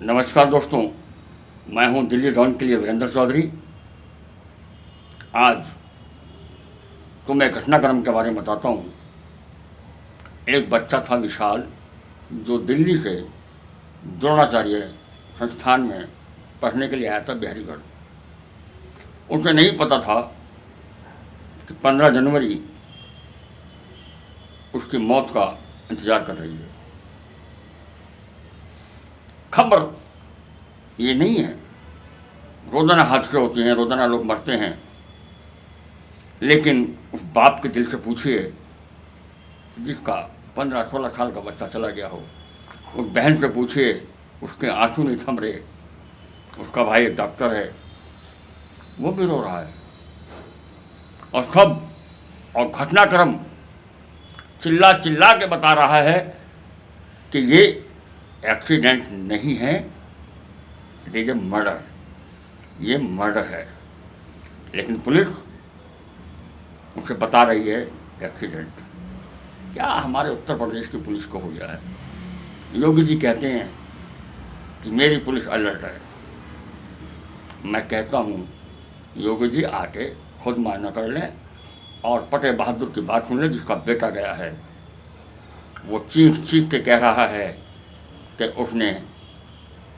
नमस्कार दोस्तों, मैं हूं दिल्ली डॉन के लिए वीरेंद्र चौधरी। आज तो मैं घटनाक्रम के बारे में बताता हूं। एक बच्चा था विशाल, जो दिल्ली से द्रोणाचार्य संस्थान में पढ़ने के लिए आया था बिहारीगढ़। उसे नहीं पता था कि 15 जनवरी उसकी मौत का इंतज़ार कर रही है। खबर ये नहीं है, रोज़ाना हादसे होते हैं, रोज़ाना लोग मरते हैं, लेकिन उस बाप के दिल से पूछिए जिसका 15-16 साल का बच्चा चला गया हो। उस बहन से पूछिए, उसके आंसू नहीं थम रहे। उसका भाई एक डॉक्टर है, वो भी रो रहा है। और घटनाक्रम चिल्ला चिल्ला के बता रहा है कि ये एक्सीडेंट नहीं है, इट इज ए मर्डर। ये मर्डर है, लेकिन पुलिस उसे बता रही है एक्सीडेंट। क्या हमारे उत्तर प्रदेश की पुलिस को हो गया है? योगी जी कहते हैं कि मेरी पुलिस अलर्ट है। मैं कहता हूँ योगी जी आके खुद मायना कर लें और पटे बहादुर की बात सुन लें, जिसका बेटा गया है। वो चीख चीख के कह रहा है कि उसने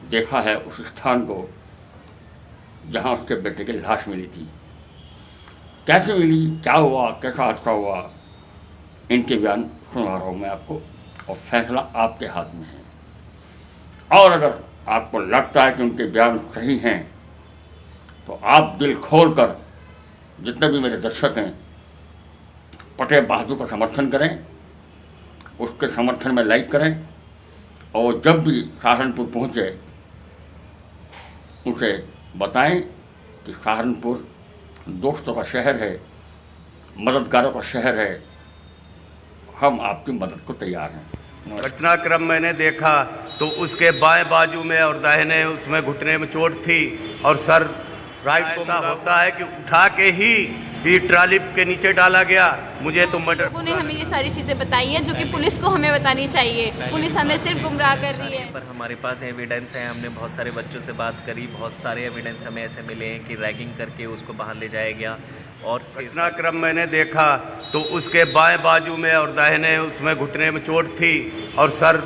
देखा है उस स्थान को जहाँ उसके बेटे की लाश मिली थी। कैसे मिली, क्या हुआ, कैसा हादसा हुआ, इनके बयान सुना रहा हूँ मैं आपको, और फैसला आपके हाथ में है। और अगर आपको लगता है कि उनके बयान सही हैं तो आप दिल खोल कर, जितने भी मेरे दर्शक हैं, पटे बहादुर का समर्थन करें, उसके समर्थन में लाइक करें, और जब भी सहारनपुर पहुँचे उसे बताएं कि सहारनपुर दोस्तों का शहर है, मददगारों का शहर है। हम आपकी मदद को तैयार हैं। घटनाक्रम मैंने देखा तो उसके बाएं बाजू में और दाहिने उसमें घुटने में चोट थी और सर राइट को ऐसा होता है कि उठा के ही ट्राली के नीचे डाला गया। मुझे तो लोगों ने हमें ये सारी चीज़ें बताई हैं जो कि पुलिस को हमें बतानी चाहिए। पुलिस हमें सिर्फ गुमराह कर रही है। पर हमारे पास एविडेंस है, हमने बहुत सारे बच्चों से बात करी, बहुत सारे एविडेंस हमें ऐसे मिले हैं कि रैगिंग करके उसको बाहर ले जाया गया। और घटनाक्रम मैंने देखा तो उसके बाएं बाजू में और दाहिने उसमें घुटने में चोट थी और सर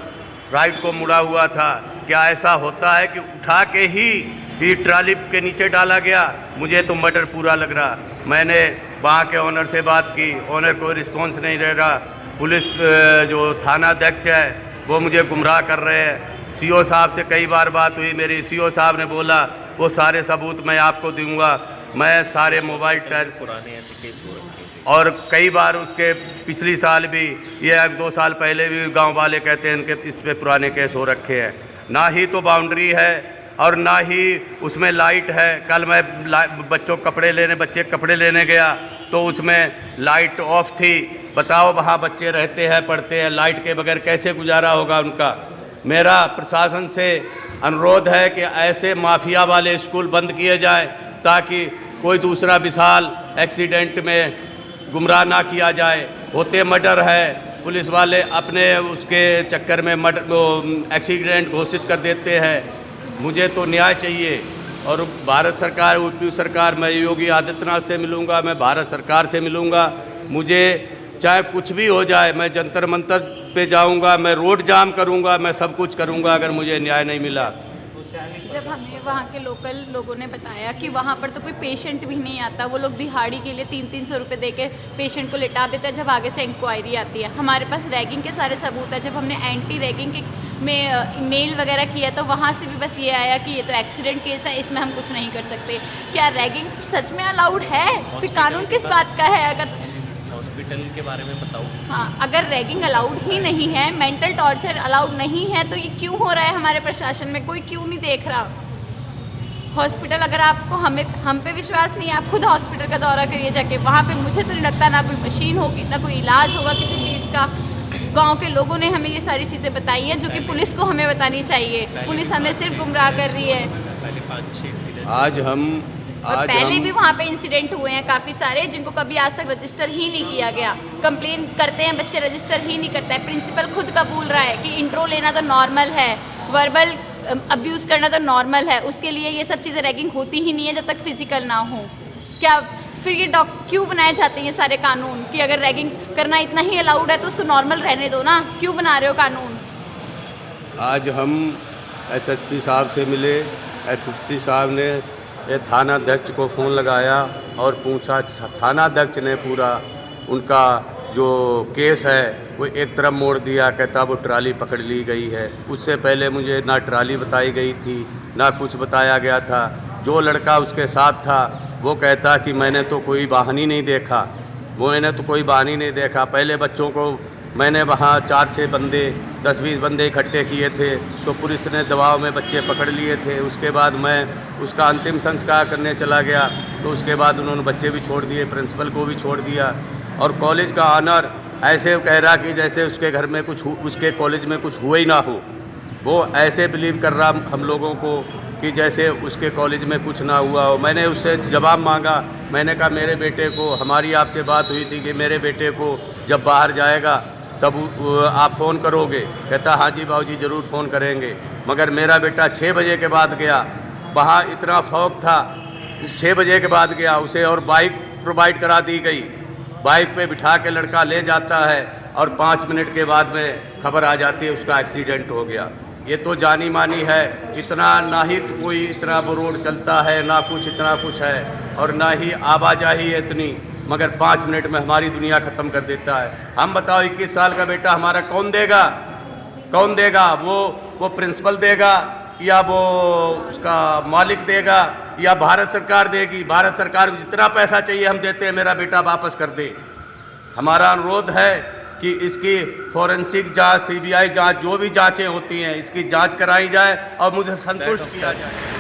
राइट को मुड़ा हुआ था। क्या ऐसा होता है कि उठा के ही ट्राली के नीचे डाला गया? मुझे तो मर्डर पूरा लग रहा। मैंने वहाँ के ऑनर से बात की, ऑनर कोई रिस्पॉन्स नहीं दे रहा। पुलिस जो थाना अध्यक्ष है वो मुझे गुमराह कर रहे हैं। सीओ साहब से कई बार बात हुई मेरी, सीओ साहब ने बोला वो सारे सबूत मैं आपको दूंगा। मैं सारे मोबाइल पुराने ऐसे केस हो रखे हैं और कई बार उसके पिछली साल भी, ये 1-2 साल पहले भी गांव वाले कहते हैं इनके इस पे पुराने केस हो रखे हैं। ना ही तो बाउंड्री है और ना ही उसमें लाइट है। कल मैं बच्चे कपड़े लेने गया तो उसमें लाइट ऑफ थी। बताओ, वहाँ बच्चे रहते हैं, पढ़ते हैं, लाइट के बगैर कैसे गुजारा होगा उनका? मेरा प्रशासन से अनुरोध है कि ऐसे माफिया वाले स्कूल बंद किए जाएं ताकि कोई दूसरा विशाल एक्सीडेंट में गुमराह ना किया जाए। होते मर्डर है, पुलिस वाले अपने उसके चक्कर में एक्सीडेंट घोषित कर देते हैं। मुझे तो न्याय चाहिए और भारत सरकार, यूपी सरकार, मैं योगी आदित्यनाथ से मिलूँगा, मैं भारत सरकार से मिलूँगा। मुझे चाहे कुछ भी हो जाए, मैं जंतर मंतर पे जाऊँगा, मैं रोड जाम करूँगा, मैं सब कुछ करूँगा अगर मुझे न्याय नहीं मिला। जब हमें वहाँ के लोकल लोगों ने बताया कि वहाँ पर तो कोई पेशेंट भी नहीं आता, वो लोग दिहाड़ी के लिए 300-300 रुपये दे के पेशेंट को लिटा देते हैं जब आगे से इंक्वायरी आती है। हमारे पास रैगिंग के सारे सबूत है। जब हमने एंटी रैगिंग के में मेल वगैरह किया तो वहाँ से भी बस ये आया कि ये तो एक्सीडेंट केस है, इसमें हम कुछ नहीं कर सकते। क्या रैगिंग सच में अलाउड है? फिर कानून किस बात का है? अगर हॉस्पिटल के बारे में बताओ। हाँ, अगर रैगिंग अलाउड ही नहीं है, मेंटल टॉर्चर अलाउड नहीं है, तो ये क्यों हो रहा है हमारे प्रशासन में? कोई क्यों नहीं देख रहा? हॉस्पिटल, अगर आपको हम पे विश्वास नहीं है, आप खुद हॉस्पिटल का दौरा करिए जाके। वहाँ पे मुझे तो नहीं लगता ना कोई मशीन होगी, ना कोई इलाज होगा किसी चीज़ का। गांव के लोगों ने हमें ये सारी चीज़ें बताई हैं जो कि पुलिस को हमें बतानी चाहिए। पुलिस हमें सिर्फ गुमराह कर रही है। पहले 5-6 इंसिडेंट और पहले भी वहाँ पे इंसिडेंट हुए हैं काफ़ी सारे, जिनको कभी आज तक रजिस्टर ही नहीं किया गया। कंप्लेन करते हैं बच्चे, रजिस्टर ही नहीं करता है। प्रिंसिपल खुद कबूल रहा है कि इंट्रो लेना तो नॉर्मल है, वर्बल अब्यूज़ करना तो नॉर्मल है, उसके लिए ये सब चीज़ें रैगिंग होती ही नहीं है जब तक फिजिकल ना हो। क्या फिर ये क्यों बनाए जाते हैं ये सारे कानून कि अगर रैगिंग करना इतना ही अलाउड है तो उसको नॉर्मल रहने दो ना, क्यों बना रहे हो कानून? आज हम एसएसपी साहब से मिले। एसएसपी साहब ने ये थानाध्यक्ष को फ़ोन लगाया और पूछा। थानाध्यक्ष ने पूरा उनका जो केस है वो एक तरफ मोड़ दिया, कहता वो ट्राली पकड़ ली गई है। उससे पहले मुझे ना ट्राली बताई गई थी ना कुछ बताया गया था। जो लड़का उसके साथ था वो कहता कि मैंने तो कोई वाहन ही नहीं देखा, मैंने तो कोई वाहन ही नहीं देखा। पहले बच्चों को मैंने वहाँ 4-6 बंदे 10-20 बंदे इकट्ठे किए थे तो पुलिस ने दबाव में बच्चे पकड़ लिए थे। उसके बाद मैं उसका अंतिम संस्कार करने चला गया तो उसके बाद उन्होंने बच्चे भी छोड़ दिए, प्रिंसिपल को भी छोड़ दिया। और कॉलेज का ऑनर ऐसे कह रहा कि जैसे उसके घर में उसके कॉलेज में कुछ हुआ ही ना हो। वो ऐसे बिलीव कर रहा हम लोगों को कि जैसे उसके कॉलेज में कुछ ना हुआ हो। मैंने उससे जवाब मांगा, मैंने कहा मेरे बेटे को, हमारी आपसे बात हुई थी कि मेरे बेटे को जब बाहर जाएगा तब आप फ़ोन करोगे? कहता हाँ जी बाबूजी ज़रूर फ़ोन करेंगे। मगर मेरा बेटा 6 बजे के बाद गया, वहाँ इतना फॉग था, 6 बजे के बाद गया, उसे और बाइक प्रोवाइड करा दी गई। बाइक पे बिठा के लड़का ले जाता है और 5 मिनट के बाद में खबर आ जाती है उसका एक्सीडेंट हो गया। ये तो जानी मानी है, इतना ना ही कोई इतना वो रोड चलता है ना कुछ इतना कुछ है और ना ही आवाजाही है इतनी, मगर 5 मिनट में हमारी दुनिया ख़त्म कर देता है। हम बताओ 21 साल का बेटा हमारा कौन देगा? कौन देगा? वो प्रिंसिपल देगा या वो उसका मालिक देगा या भारत सरकार देगी? भारत सरकार को जितना पैसा चाहिए हम देते हैं, मेरा बेटा वापस कर दे। हमारा अनुरोध है कि इसकी फॉरेंसिक जांच, सीबीआई जांच, जो भी जांचें होती हैं इसकी जांच कराई जाए और मुझे संतुष्ट किया जाए।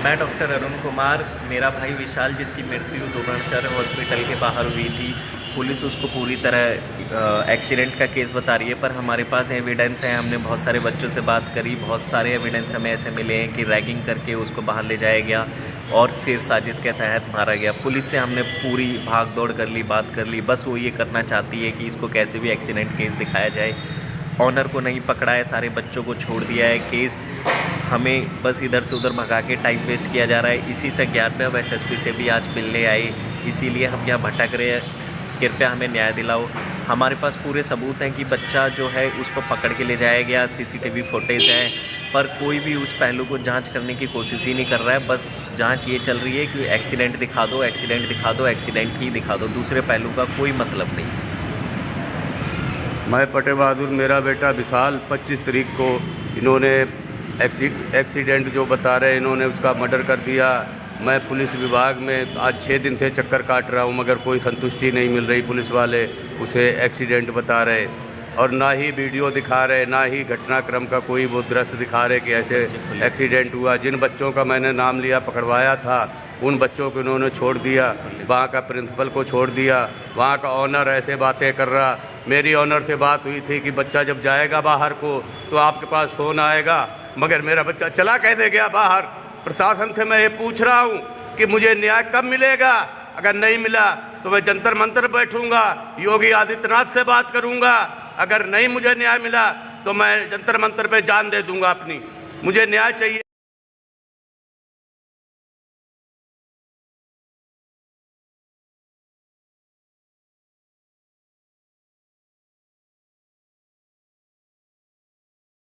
मैं डॉक्टर अरुण कुमार, मेरा भाई विशाल जिसकी मृत्यु दुबनचर हॉस्पिटल के बाहर हुई थी, पुलिस उसको पूरी तरह एक्सीडेंट का केस बता रही है, पर हमारे पास एविडेंस है। हमने बहुत सारे बच्चों से बात करी, बहुत सारे एविडेंस हमें ऐसे मिले हैं कि रैगिंग करके उसको बाहर ले जाया गया और फिर साजिश के तहत मारा गया। पुलिस से हमने पूरी भाग दौड़ कर ली, बात कर ली, बस वो ये करना चाहती है कि इसको कैसे भी एक्सीडेंट केस दिखाया जाए। ऑनर को नहीं पकड़ा है, सारे बच्चों को छोड़ दिया है। केस हमें बस इधर से उधर भगा के टाइम वेस्ट किया जा रहा है। इसी से ज्ञान में अब एसएसपी से भी आज मिलने आए, इसीलिए हम यहाँ भटक रहे हैं। कृपया हमें न्याय दिलाओ। हमारे पास पूरे सबूत हैं कि बच्चा जो है उसको पकड़ के ले जाया गया, सीसीटीवी फुटेज है, पर कोई भी उस पहलू को जांच करने की कोशिश ही नहीं कर रहा है। बस जांच ये चल रही है कि एक्सीडेंट दिखा दो, एक्सीडेंट दिखा दो, एक्सीडेंट ही दिखा दो, दूसरे पहलू का कोई मतलब नहीं। मैं पटे बहादुर, मेरा बेटा विशाल 25 तारीख को इन्होंने एक्सीडेंट जो बता रहे इन्होंने उसका मर्डर कर दिया। मैं पुलिस विभाग में आज 6 दिन से चक्कर काट रहा हूँ मगर कोई संतुष्टि नहीं मिल रही। पुलिस वाले उसे एक्सीडेंट बता रहे और ना ही वीडियो दिखा रहे, ना ही घटनाक्रम का कोई वो दृश्य दिखा रहे कि ऐसे एक्सीडेंट हुआ। जिन बच्चों का मैंने नाम लिया, पकड़वाया था, उन बच्चों को इन्होंने छोड़ दिया, वहाँ का प्रिंसिपल को छोड़ दिया, वहाँ का ऑनर ऐसे बातें कर रहा। मेरी ऑनर से बात हुई थी कि बच्चा जब जाएगा बाहर को तो आपके पास फ़ोन आएगा, मगर मेरा बच्चा चला कैसे गया बाहर? प्रशासन से मैं ये पूछ रहा हूँ कि मुझे न्याय कब मिलेगा? अगर नहीं मिला तो मैं जंतर मंतर बैठूंगा, योगी आदित्यनाथ से बात करूंगा। अगर नहीं मुझे न्याय मिला तो मैं जंतर मंतर पे जान दे दूंगा अपनी। मुझे न्याय चाहिए।